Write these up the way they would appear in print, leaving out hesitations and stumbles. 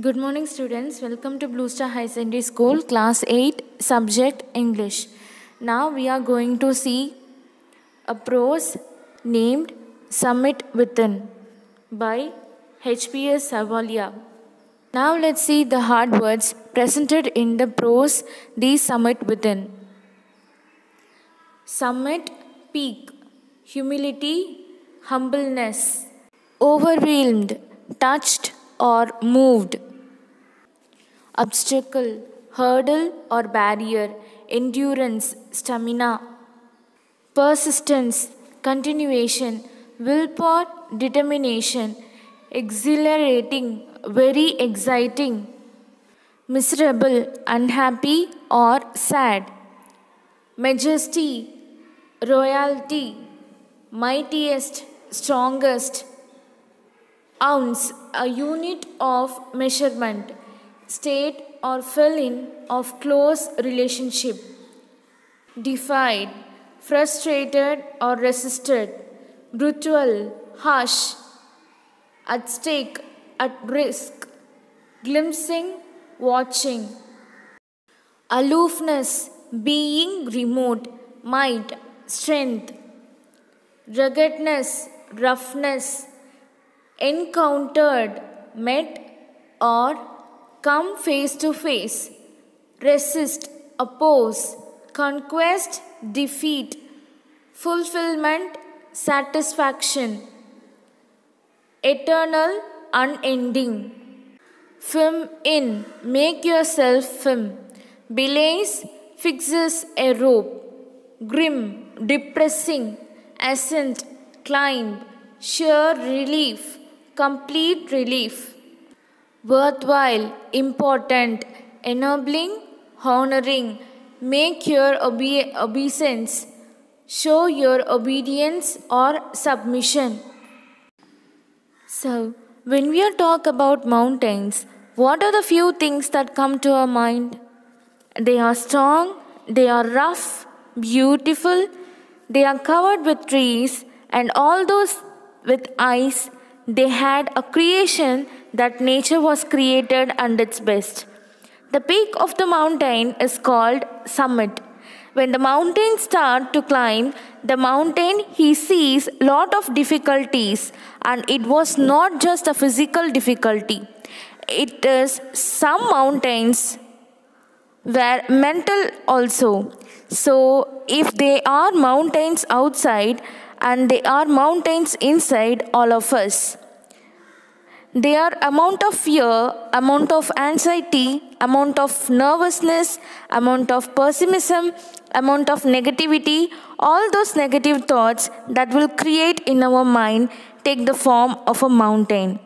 Good morning, students. Welcome to Blue Star High Secondary School, Class 8, Subject English. Now we are going to see a prose named Summit Within by H.P.S. Savalia. Now let's see the hard words presented in the prose, The Summit Within. Summit, peak, humility, humbleness, overwhelmed, touched or moved. Obstacle, hurdle or barrier, endurance, stamina. Persistence, continuation, willpower, determination, exhilarating, very exciting. Miserable, unhappy or sad. Majesty, royalty, mightiest, strongest. Ounce, a unit of measurement, state or fill-in of close relationship. Defied, frustrated or resisted. Brutal, harsh. At stake, at risk. Glimpsing, watching. Aloofness, being remote, might, strength. Ruggedness, roughness. Encountered, met or come face to face. Resist, oppose. Conquest, defeat. Fulfillment, satisfaction. Eternal, unending. Film in, make yourself film. Belays, fixes a rope. Grim, depressing. Ascent, climb. Sheer relief, complete relief. Worthwhile, important, ennobling, honoring. Make your obeisance. Show your obedience or submission. So, when we talk about mountains, what are the few things that come to our mind? They are strong, they are rough, beautiful, they are covered with trees, and all those with ice. They had a creation that nature was created at its best. The peak of the mountain is called summit. When the mountain starts to climb, the mountain he sees lot of difficulties, and it was not just a physical difficulty. It is some mountains were mental also. So if they are mountains outside and they are mountains inside all of us, they are amount of fear, amount of anxiety, amount of nervousness, amount of pessimism, amount of negativity. All those negative thoughts that will create in our mind take the form of a mountain.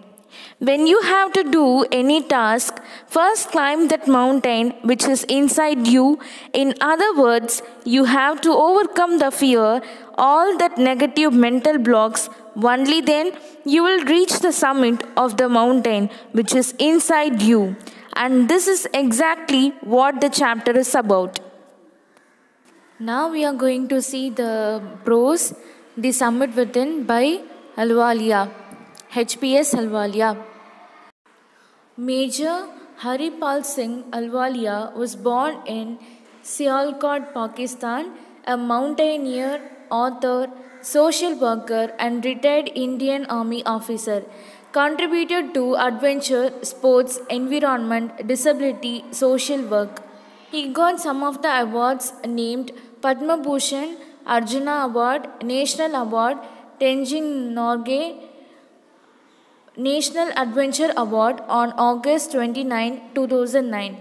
When you have to do any task, first climb that mountain which is inside you. In other words, you have to overcome the fear, all that negative mental blocks. Only then you will reach the summit of the mountain which is inside you. And this is exactly what the chapter is about. Now we are going to see the prose, The Summit Within by Ahluwalia, H.P.S. Ahluwalia. Major Haripal Singh Ahluwalia was born in Sialkot, Pakistan, a mountaineer, author, social worker, and retired Indian Army officer. Contributed to adventure, sports, environment, disability, social work. He got some of the awards named Padma Bhushan, Arjuna Award, National Award, Tenzing Norgay National Adventure Award on August 29, 2009.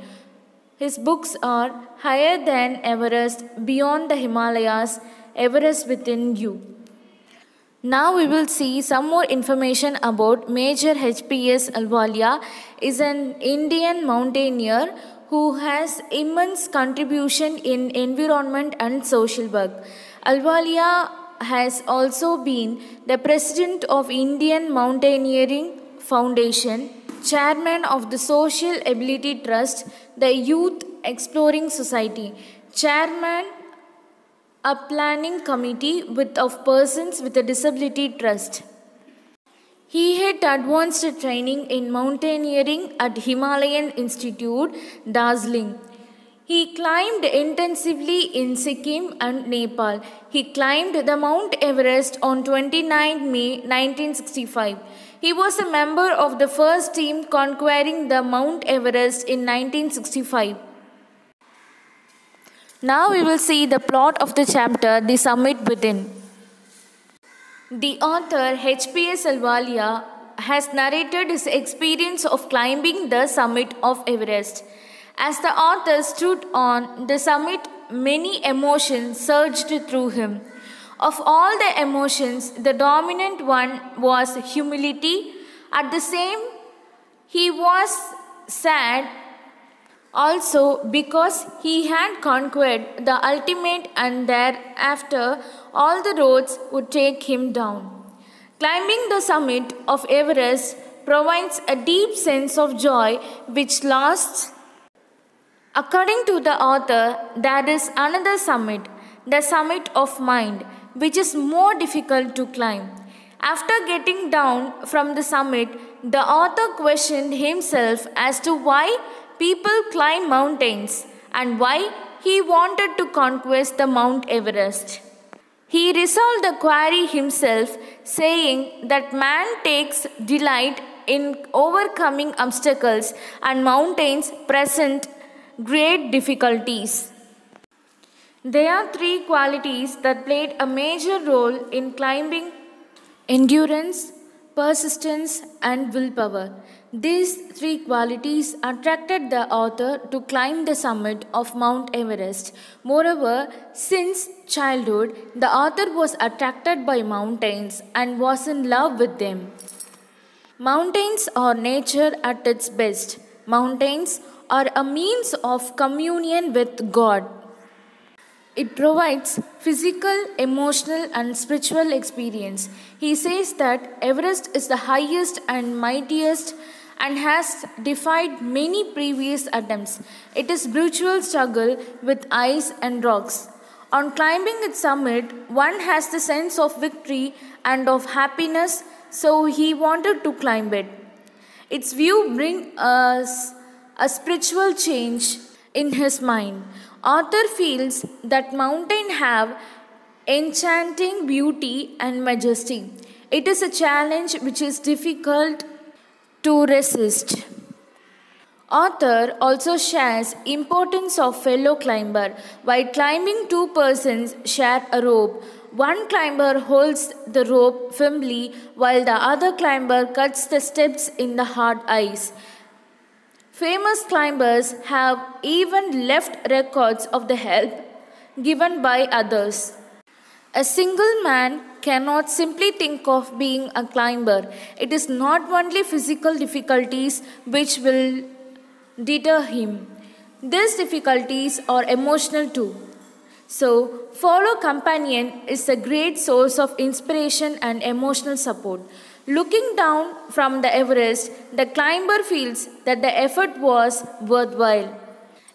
His books are Higher Than Everest, Beyond the Himalayas, Everest Within You. Now we will see some more information about Major H.P.S. Ahluwalia is an Indian mountaineer who has immense contribution in environment and social work. Ahluwalia has also been the president of Indian Mountaineering Foundation, chairman of the Social Ability Trust, the Youth Exploring Society, chairman a planning committee of persons with a disability trust. He had advanced training in mountaineering at Himalayan Institute, Darjeeling. He climbed intensively in Sikkim and Nepal. He climbed the Mount Everest on 29 May 1965. He was a member of the first team conquering the Mount Everest in 1965. Now we will see the plot of the chapter, The Summit Within. The author H.P.S. Alwalia has narrated his experience of climbing the summit of Everest. As the author stood on the summit, many emotions surged through him. Of all the emotions, the dominant one was humility. At the same, he was sad also because he had conquered the ultimate and thereafter all the roads would take him down. Climbing the summit of Everest provides a deep sense of joy which lasts. According to the author, there is another summit, the summit of mind, which is more difficult to climb. After getting down from the summit, the author questioned himself as to why people climb mountains and why he wanted to conquest the Mount Everest. He resolved the query himself, saying that man takes delight in overcoming obstacles and mountains present great difficulties. There are three qualities that played a major role in climbing: endurance, persistence, and willpower. These three qualities attracted the author to climb the summit of Mount Everest. Moreover, since childhood, the author was attracted by mountains and was in love with them. Mountains are nature at its best. Mountains are a means of communion with God. It provides physical, emotional, and spiritual experience. He says that Everest is the highest and mightiest and has defied many previous attempts. It is brutal struggle with ice and rocks. On climbing its summit, one has the sense of victory and of happiness, so he wanted to climb it. Its view brings us a spiritual change in his mind. Author feels that mountains have enchanting beauty and majesty. It is a challenge which is difficult to resist. Author also shares importance of fellow climber. While climbing, two persons share a rope. One climber holds the rope firmly while the other climber cuts the steps in the hard ice. Famous climbers have even left records of the help given by others. A single man cannot simply think of being a climber. It is not only physical difficulties which will deter him. These difficulties are emotional too. So, follow companion is a great source of inspiration and emotional support. Looking down from the Everest, the climber feels that the effort was worthwhile.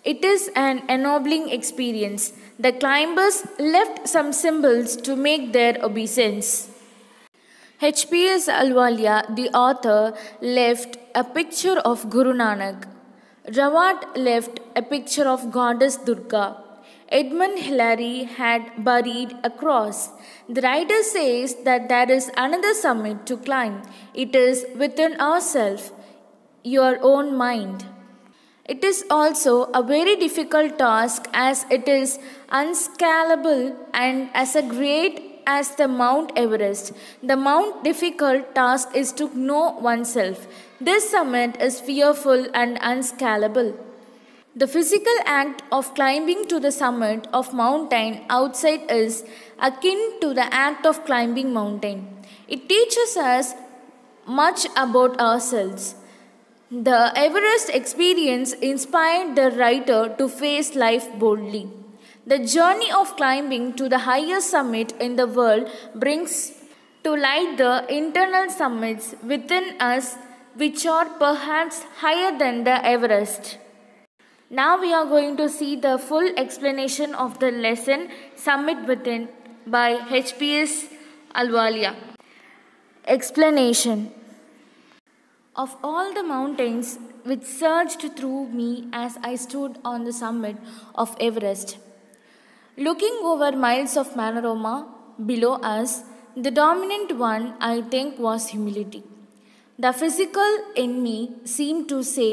It is an ennobling experience. The climbers left some symbols to make their obeisance. H.P.S. Alwalia, the author, left a picture of Guru Nanak. Rawat left a picture of Goddess Durga. Edmund Hillary had buried a cross. The writer says that there is another summit to climb. It is within ourselves, your own mind. It is also a very difficult task as it is unscalable and as great as the Mount Everest. The most difficult task is to know oneself. This summit is fearful and unscalable. The physical act of climbing to the summit of mountain outside is akin to the act of climbing mountain. It teaches us much about ourselves. The Everest experience inspired the writer to face life boldly. The journey of climbing to the highest summit in the world brings to light the internal summits within us which are perhaps higher than the Everest. Now we are going to see the full explanation of the lesson Summit Within by H.P.S. Alwalia. Explanation. Of all the mountains which surged through me as I stood on the summit of Everest, looking over miles of panorama below us, the dominant one I think was humility. The physical in me seemed to say,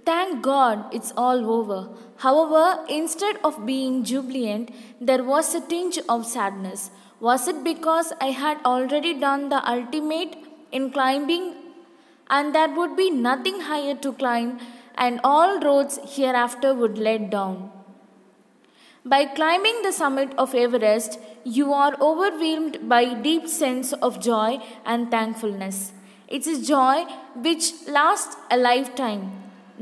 "Thank God it's all over." However, instead of being jubilant, there was a tinge of sadness. Was it because I had already done the ultimate in climbing and there would be nothing higher to climb and all roads hereafter would lead down? By climbing the summit of Everest, you are overwhelmed by a deep sense of joy and thankfulness. It's a joy which lasts a lifetime.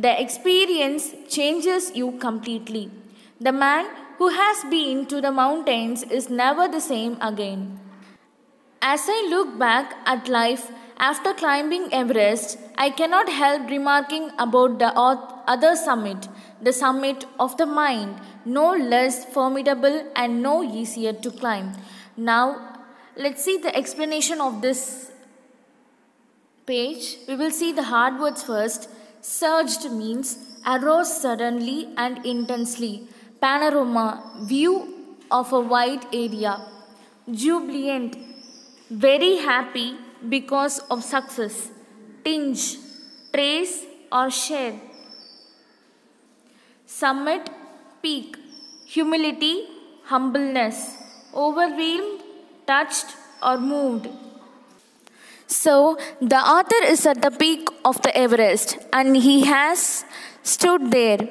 The experience changes you completely. The man who has been to the mountains is never the same again. As I look back at life after climbing Everest, I cannot help remarking about the other summit, the summit of the mind, no less formidable and no easier to climb. Now, let's see the explanation of this page. We will see the hard words first. Surged means arose suddenly and intensely. Panorama, view of a wide area. Jubilant, very happy because of success. Tinge, trace or share. Summit, peak. Humility, humbleness. Overwhelmed, touched or moved. So, the author is at the peak of the Everest and he has stood there.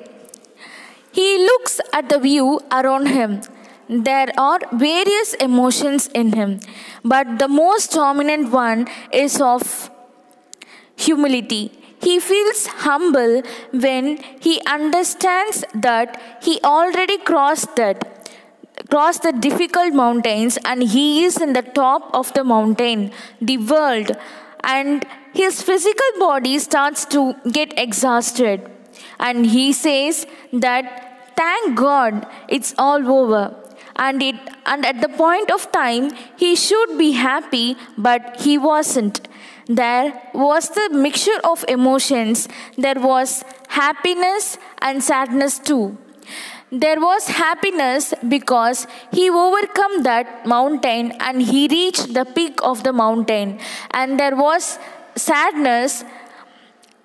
He looks at the view around him. There are various emotions in him, but the most dominant one is of humility. He feels humble when he understands that he already crossed the difficult mountains and he is in the top of the mountain, the world, and his physical body starts to get exhausted. And he says that thank God it's all over. And at the point of time he should be happy, but he wasn't. There was the mixture of emotions. There was happiness and sadness too. There was happiness because he overcome that mountain and he reached the peak of the mountain. And there was sadness.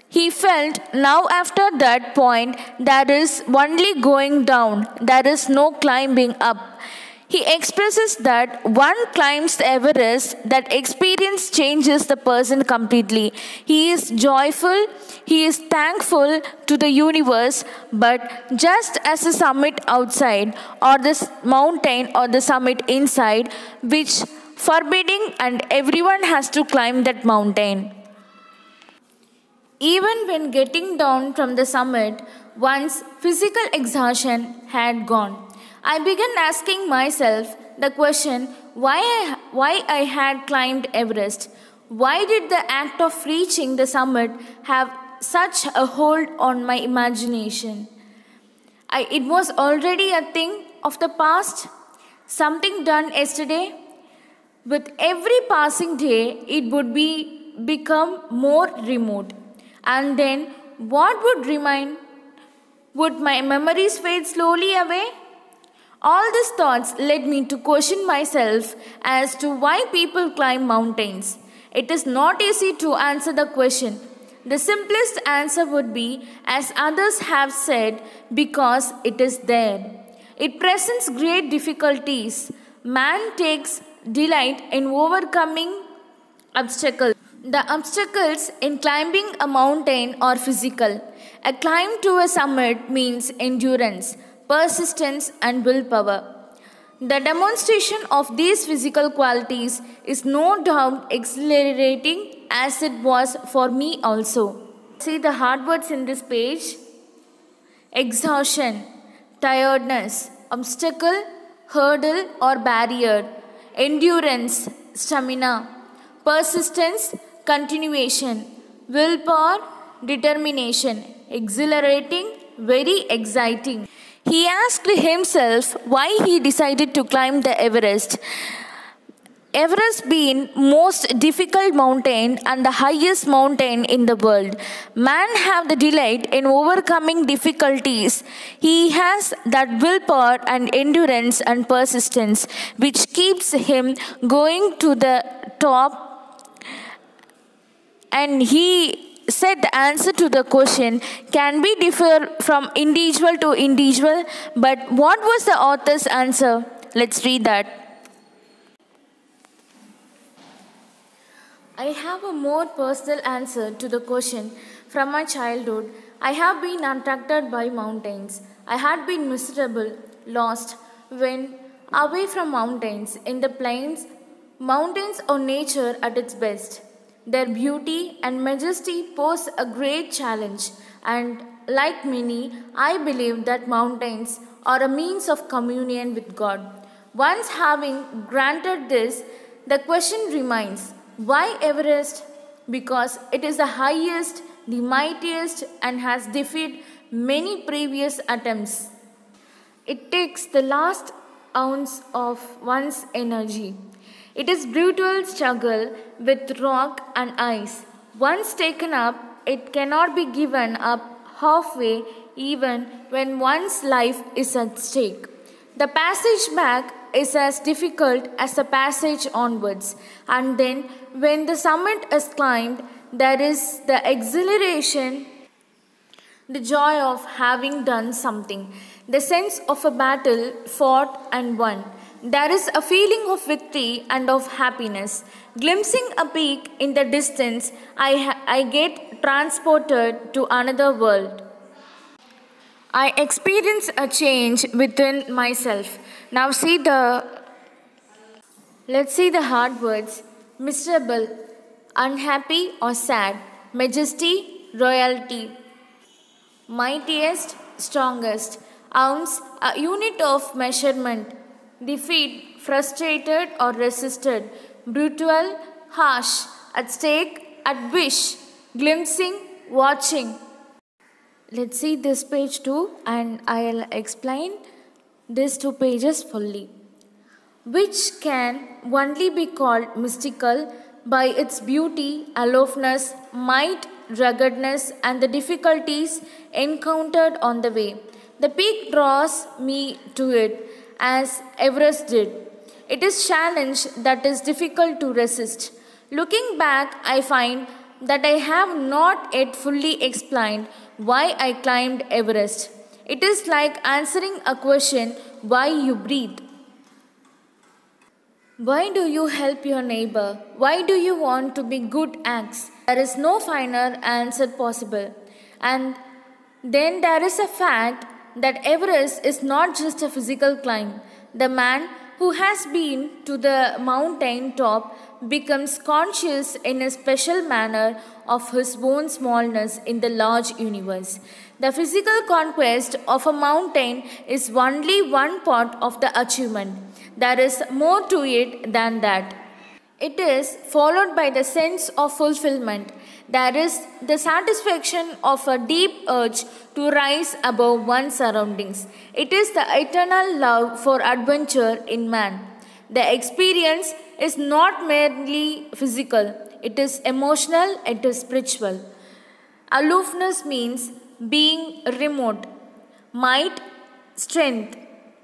He felt now after that point there is only going down. There is no climbing up. He expresses that one climbs the Everest, that experience changes the person completely. He is joyful, he is thankful to the universe, but just as a summit outside, or this mountain or the summit inside, which forbidding and everyone has to climb that mountain. Even when getting down from the summit, one's physical exhaustion had gone. I began asking myself the question why I had climbed Everest. Why did the act of reaching the summit have such a hold on my imagination? It was already a thing of the past, something done yesterday. With every passing day, it would become more remote. And then what would remain? Would my memories fade slowly away? All these thoughts led me to question myself as to why people climb mountains. It is not easy to answer the question. The simplest answer would be, as others have said, because it is there. It presents great difficulties. Man takes delight in overcoming obstacles. The obstacles in climbing a mountain are physical. A climb to a summit means endurance, persistence, and willpower. The demonstration of these physical qualities is no doubt exhilarating as it was for me also. See the hard words in this page. Exhaustion, tiredness, obstacle, hurdle or barrier, endurance, stamina, persistence, continuation, willpower, determination, exhilarating, very exciting. He asked himself why he decided to climb the Everest. Everest being most difficult mountain and the highest mountain in the world. Man have the delight in overcoming difficulties. He has that willpower and endurance and persistence which keeps him going to the top, and he said the answer to the question can be differ from individual to individual, but what was the author's answer? Let's read that. I have a more personal answer to the question. From my childhood, I have been attracted by mountains. I had been miserable, lost when away from mountains. In the plains, mountains are nature at its best. Their beauty and majesty pose a great challenge, and like many, I believe that mountains are a means of communion with God. Once having granted this, the question remains, why Everest? Because it is the highest, the mightiest, and has defeated many previous attempts. It takes the last ounce of one's energy. It is brutal struggle with rock and ice. Once taken up, it cannot be given up halfway even when one's life is at stake. The passage back is as difficult as the passage onwards, and then when the summit is climbed, there is the exhilaration, the joy of having done something, the sense of a battle fought and won. There is a feeling of victory and of happiness. Glimpsing a peak in the distance, I get transported to another world. I experience a change within myself. Now let's see the hard words. Miserable, unhappy or sad. Majesty, royalty. Mightiest, strongest. Ounce, a unit of measurement. Defeat, frustrated or resisted. Brutal, harsh. At stake, at wish. Glimpsing, watching. Let's see this page too, and I'll explain these 2 pages fully. Which can only be called mystical by its beauty, aloofness, might, ruggedness, and the difficulties encountered on the way. The peak draws me to it, as Everest did. It is challenge that is difficult to resist. Looking back, I find that I have not yet fully explained why I climbed Everest. It is like answering a question, why you breathe. Why do you help your neighbor? Why do you want to be good acts? There is no finer answer possible. And then there is a fact that Everest is not just a physical climb. The man who has been to the mountain top becomes conscious in a special manner of his own smallness in the large universe. The physical conquest of a mountain is only one part of the achievement. There is more to it than that. It is followed by the sense of fulfillment. There is the satisfaction of a deep urge to rise above one's surroundings. It is the eternal love for adventure in man. The experience is not merely physical, it is emotional, it is spiritual. Aloofness means being remote. Might, strength.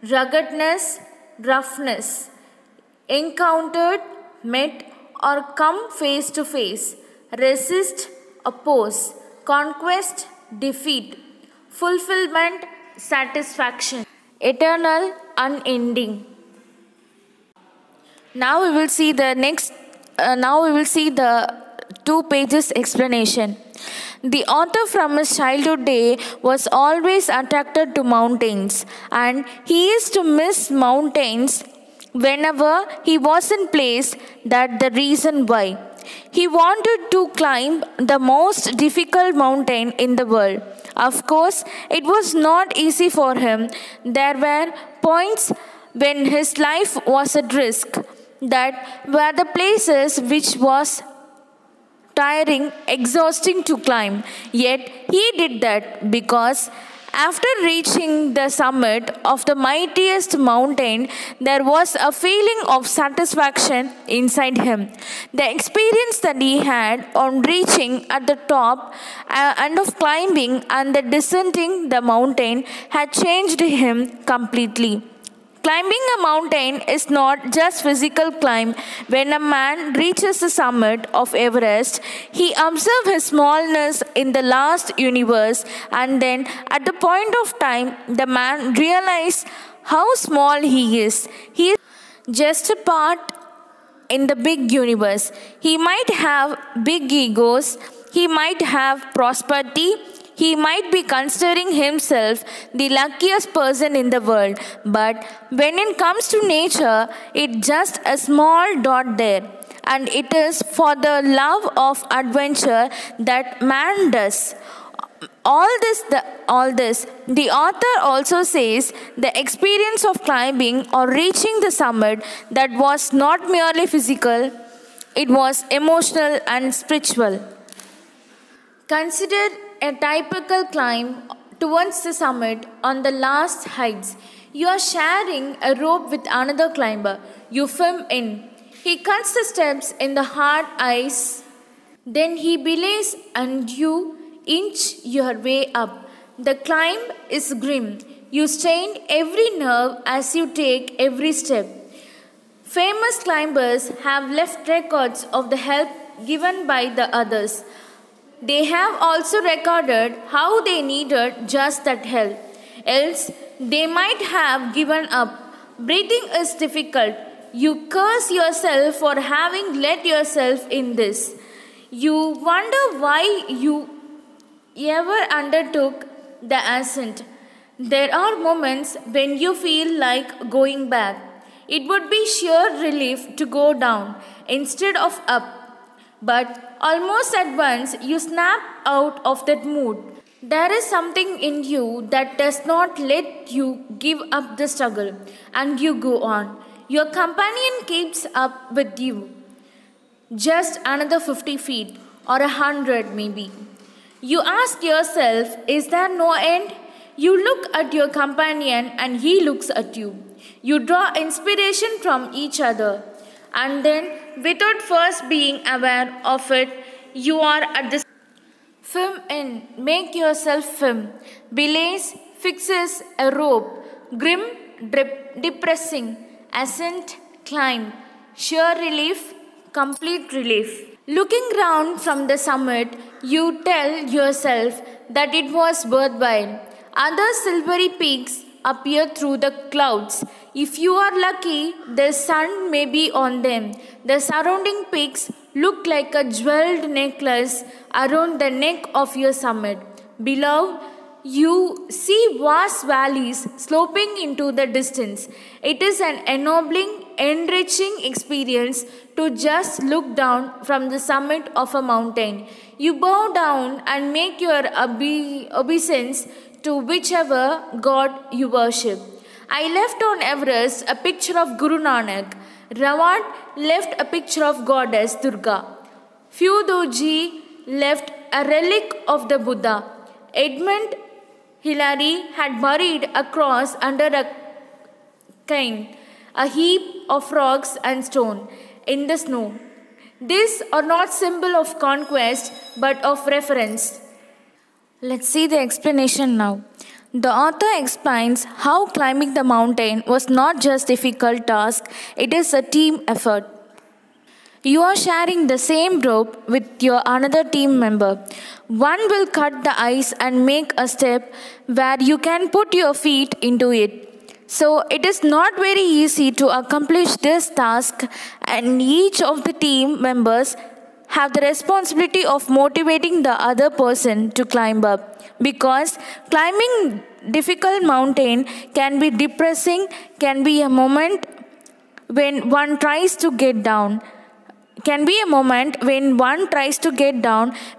Ruggedness, roughness. Encountered, met, or come face to face. Resist, oppose. Conquest, defeat. Fulfillment, satisfaction. Eternal, unending. Now we will see the 2 pages explanation. The author from his childhood day was always attracted to mountains, and he used to miss mountains whenever he was in place. That the reason why. He wanted to climb the most difficult mountain in the world. Of course, it was not easy for him. There were points when his life was at risk. That were the places which was tiring, exhausting to climb. Yet he did that because After reaching the summit of the mightiest mountain, there was a feeling of satisfaction inside him. The experience that he had on reaching at the top and of climbing and the descending the mountain had changed him completely. Climbing a mountain is not just physical climb. When a man reaches the summit of Everest, he observes his smallness in the vast universe, and then at the point of time, the man realizes how small he is. He is just a part in the big universe. He might have big egos, he might have prosperity, he might be considering himself the luckiest person in the world, but when it comes to nature, it's just a small dot there. And it is for the love of adventure that man does. The author also says the experience of climbing or reaching the summit that was not merely physical, it was emotional and spiritual. Consider a typical climb towards the summit on the last heights. You are sharing a rope with another climber. You film in. He cuts the steps in the hard ice. Then he belays and you inch your way up. The climb is grim. You strain every nerve as you take every step. Famous climbers have left records of the help given by the others. They have also recorded how they needed just that help. Else, they might have given up. Breathing is difficult. You curse yourself for having let yourself in this. You wonder why you ever undertook the ascent. There are moments when you feel like going back. It would be sheer relief to go down instead of up. But almost at once you snap out of that mood. There is something in you that does not let you give up the struggle, and you go on. Your companion keeps up with you. Just another 50 feet or 100 maybe. You ask yourself, is there no end? You look at your companion and he looks at you. You draw inspiration from each other. And then, without first being aware of it, you are at the film in. Make yourself film. Belays, fixes a rope. Grim, depressing. Ascent, climb. Sheer relief, complete relief. Looking round from the summit, you tell yourself that it was worthwhile. Other silvery peaks appear through the clouds. If you are lucky, the sun may be on them. The surrounding peaks look like a jeweled necklace around the neck of your summit. Below, you see vast valleys sloping into the distance. It is an ennobling, enriching experience to just look down from the summit of a mountain. You bow down and make your obeisance to whichever god you worship. I left on Everest a picture of Guru Nanak. Rawat left a picture of goddess Durga. Fudoji left a relic of the Buddha. Edmund Hillary had buried a cross under a cane, a heap of rocks and stone in the snow. These are not symbol of conquest but of reference. Let's see the explanation now. The author explains how climbing the mountain was not just a difficult task, it is a team effort. You are sharing the same rope with your another team member. One will cut the ice and make a step where you can put your feet into it. So it is not very easy to accomplish this task, and each of the team members have the responsibility of motivating the other person to climb up, because climbing difficult mountain can be depressing, can be a moment when one tries to get down.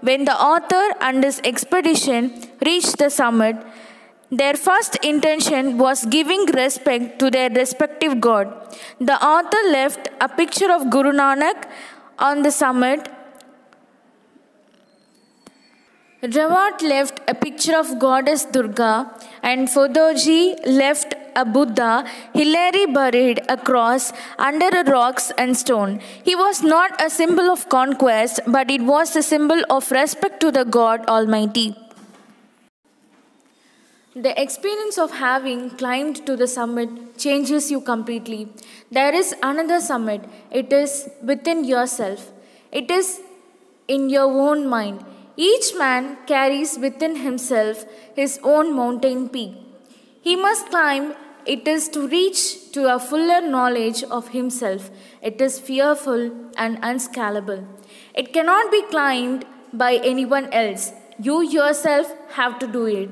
When the author and his expedition reached the summit, their first intention was giving respect to their respective god. The author left a picture of Guru Nanak on the summit. Rawat left a picture of goddess Durga, and Fodoji left a Buddha, Hilary buried a cross under a rocks and stone. He was not a symbol of conquest, but it was a symbol of respect to the God Almighty. The experience of having climbed to the summit changes you completely. There is another summit. It is within yourself. It is in your own mind. Each man carries within himself his own mountain peak. He must climb. It is to reach to a fuller knowledge of himself. It is fearful and unscalable. It cannot be climbed by anyone else. You yourself have to do it.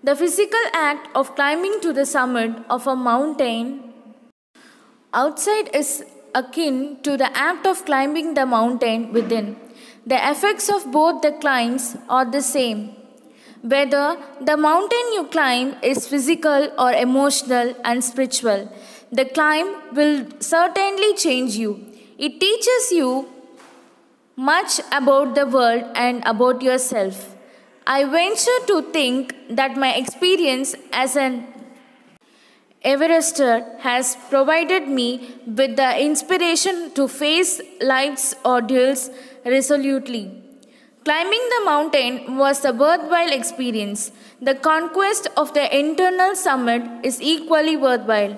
The physical act of climbing to the summit of a mountain outside is akin to the act of climbing the mountain within. The effects of both the climbs are the same. Whether the mountain you climb is physical or emotional and spiritual, the climb will certainly change you. It teaches you much about the world and about yourself. I venture to think that my experience as an Everester has provided me with the inspiration to face life's ordeals resolutely. Climbing the mountain was a worthwhile experience. The conquest of the internal summit is equally worthwhile.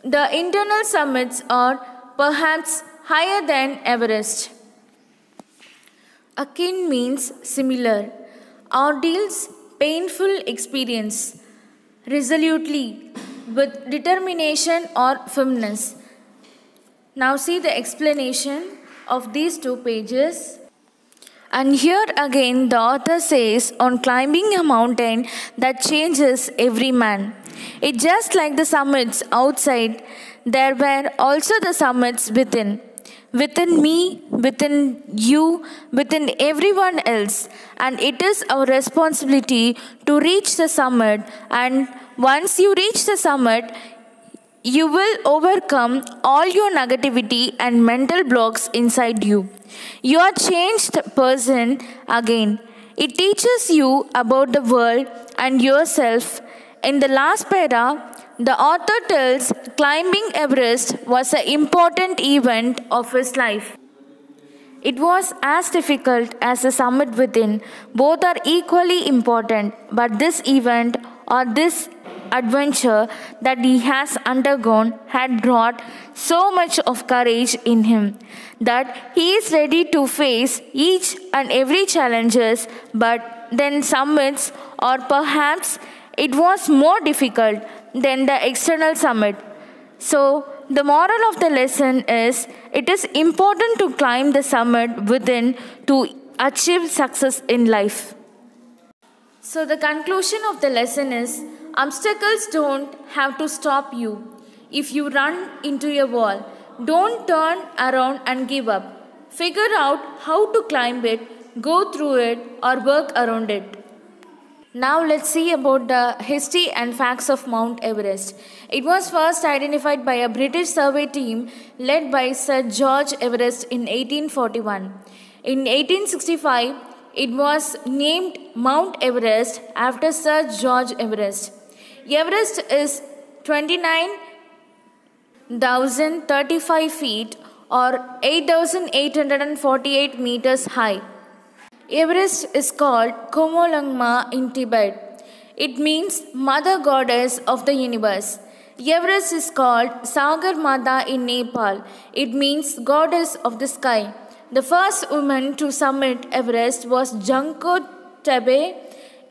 The internal summits are perhaps higher than Everest. Akin means similar. Ordeals, painful experience, resolutely, with determination or firmness. Now see the explanation of these 2 pages. And here again the author says on climbing a mountain that changes every man. It's just like the summits outside, there were also the summits within. Within me, within you, within everyone else. And it is our responsibility to reach the summit. And once you reach the summit, you will overcome all your negativity and mental blocks inside you. You are a changed person again. It teaches you about the world and yourself. In the last para, the author tells climbing Everest was an important event of his life. It was as difficult as the summit within. Both are equally important, but this event or this adventure that he has undergone had brought so much of courage in him that he is ready to face each and every challenges, but then summits or perhaps it was more difficult than the external summit. So the moral of the lesson is it is important to climb the summit within to achieve success in life. So the conclusion of the lesson is obstacles don't have to stop you. If you run into a wall, don't turn around and give up. Figure out how to climb it, go through it, or work around it. Now let's see about the history and facts of Mount Everest. It was first identified by a British survey team led by Sir George Everest in 1841. In 1865, it was named Mount Everest after Sir George Everest. Everest is 29,035 feet or 8,848 meters high. Everest is called Komolangma in Tibet. It means Mother Goddess of the Universe. Everest is called Sagar Mata in Nepal. It means Goddess of the Sky. The first woman to summit Everest was Junko Tabei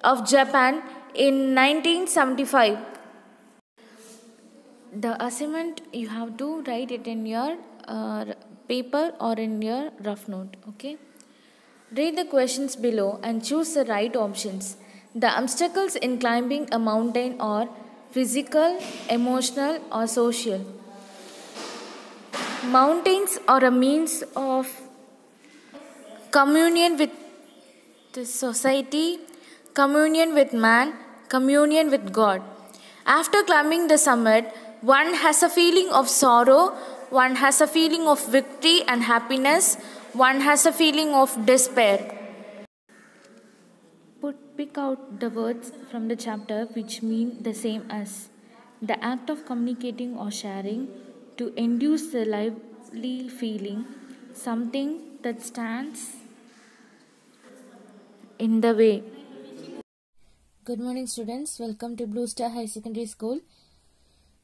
of Japan in 1975. The assignment, you have to write it in your paper or in your rough note. Okay. Read the questions below and choose the right options. The obstacles in climbing a mountain are physical, emotional, or social. Mountains are a means of communion with the society, communion with man, communion with God. After climbing the summit, one has a feeling of sorrow, one has a feeling of victory and happiness, one has a feeling of despair. Put pick out the words from the chapter which mean the same as the act of communicating or sharing to induce the lively feeling, something that stands in the way. Good morning, students. Welcome to Blue Star High Secondary School.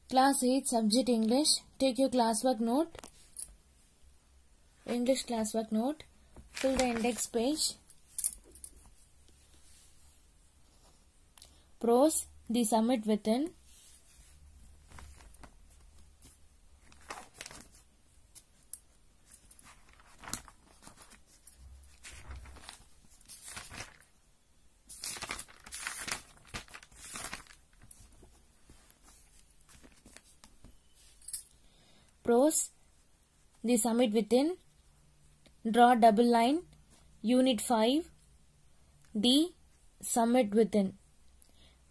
Class 8, Subject English. Take your classwork note. English classwork note. Fill the index page. Prose, the summit within. Prose, the summit within. Draw double line. Unit 5. The summit within.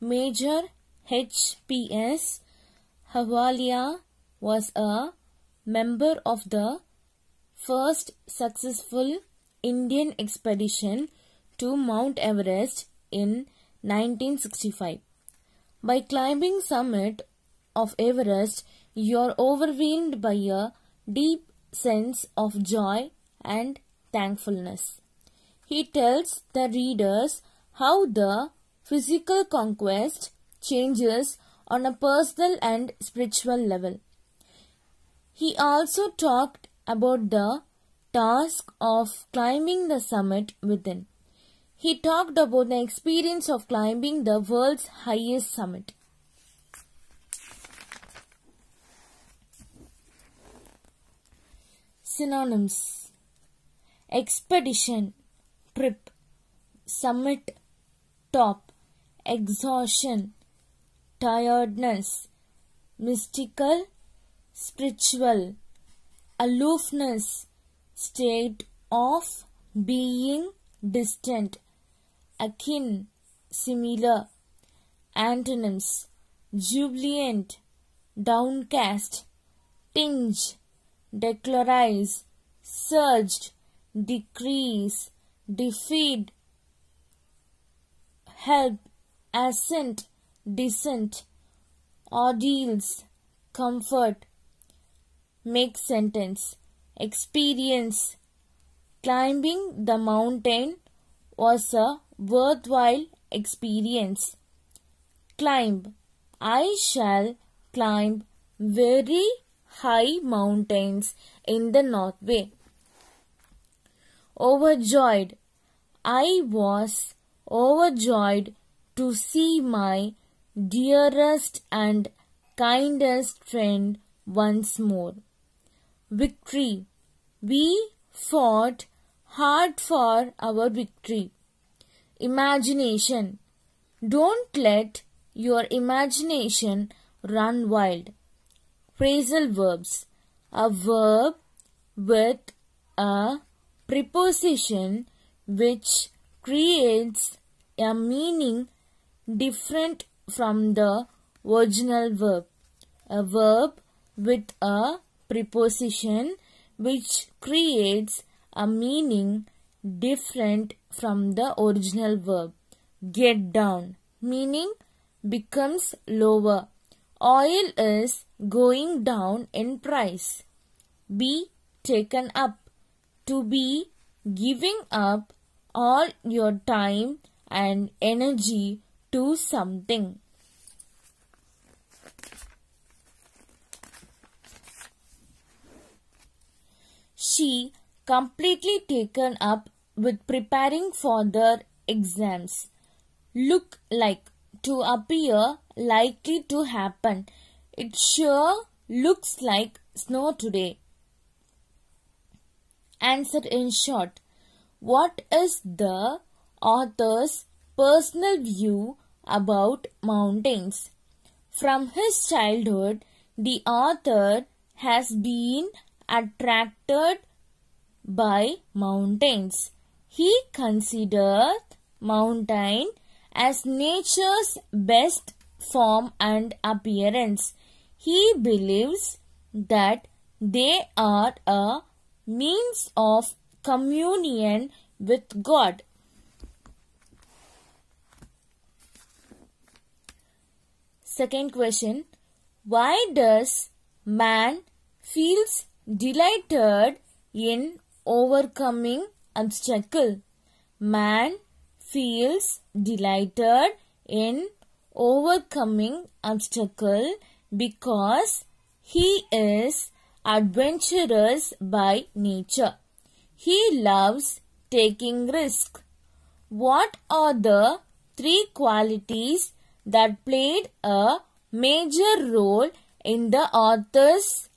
Major H.P.S. Havalia was a member of the first successful Indian expedition to Mount Everest in 1965. By climbing summit of Everest, you are overwhelmed by a deep sense of joy and thankfulness. He tells the readers how the physical conquest changes on a personal and spiritual level. He also talked about the task of climbing the summit within. He talked about the experience of climbing the world's highest summit. Synonyms: expedition, trip, summit, top, exhaustion, tiredness, mystical, spiritual, aloofness, state of being distant, akin, similar. Antonyms: jubilant, downcast, tinge, declarize, surged, decrease, defeat, help, ascent, descent, ordeals, comfort. Make sentence. Experience: climbing the mountain was a worthwhile experience. Climb: I shall climb very high mountains in the Northway. Overjoyed: I was overjoyed to see my dearest and kindest friend once more. Victory: we fought hard for our victory. Imagination: don't let your imagination run wild. Phrasal verbs: a verb with a preposition which creates a meaning different from the original verb. A verb with a preposition which creates a meaning different from the original verb. Get down, meaning becomes lower. Oil is going down in price. Be taken up: to be giving up all your time and energy to something. She completely taken up with preparing for their exams. Look like: to appear, likely to happen. It sure looks like snow today. Answer in short. What is the author's personal view about mountains? From his childhood, the author has been attracted by mountains. He considered mountain as nature's best form and appearance. He believes that they are a means of communion with God. Second question, why does man feels delighted in overcoming obstacle? Man feels delighted in overcoming obstacle because he is adventurous by nature. He loves taking risk. What are the three qualities that played a major role in the author's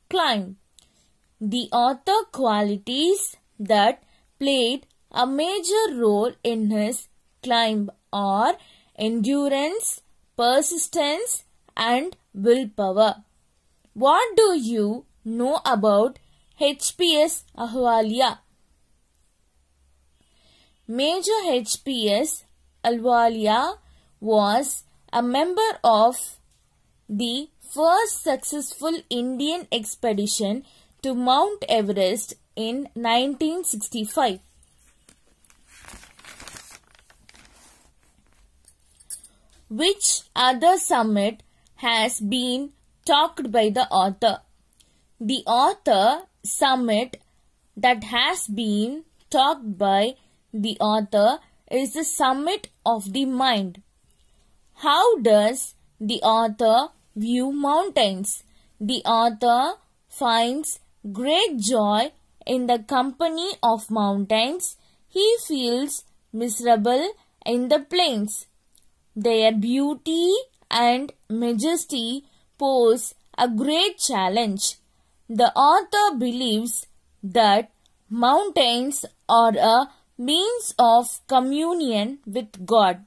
climb? The author qualities that played a major role in his climb are endurance, persistence, and willpower. What do you know about H.P.S. Ahluwalia? Major H.P.S. Ahluwalia was a member of the first successful Indian expedition to Mount Everest in 1965. Which other summit has been talked by the author? The author summit that has been talked by the author is the summit of the mind. How does the author view mountains? The author finds great joy in the company of mountains. He feels miserable in the plains. Their beauty and majesty pose a great challenge. The author believes that mountains are a means of communion with God.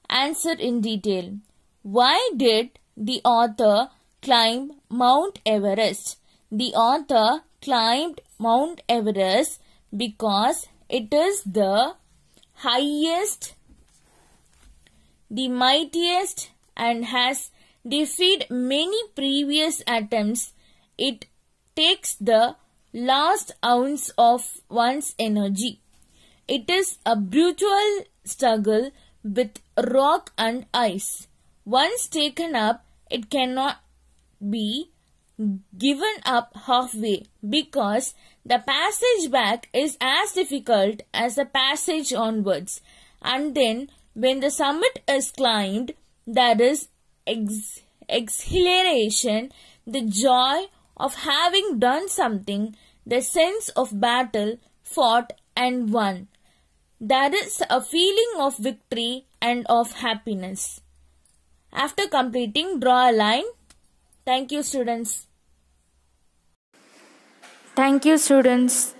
Answer in detail. Why did the author climb Mount Everest? The author climbed Mount Everest because it is the highest, the mightiest, and has defeated many previous attempts. It takes the last ounce of one's energy. It is a brutal struggle with rock and ice. Once taken up, it cannot be given up halfway because the passage back is as difficult as the passage onwards. And then when the summit is climbed, there is exhilaration, the joy of having done something, the sense of battle fought and won. There is a feeling of victory and of happiness. After completing, draw a line. Thank you, students. Thank you, students.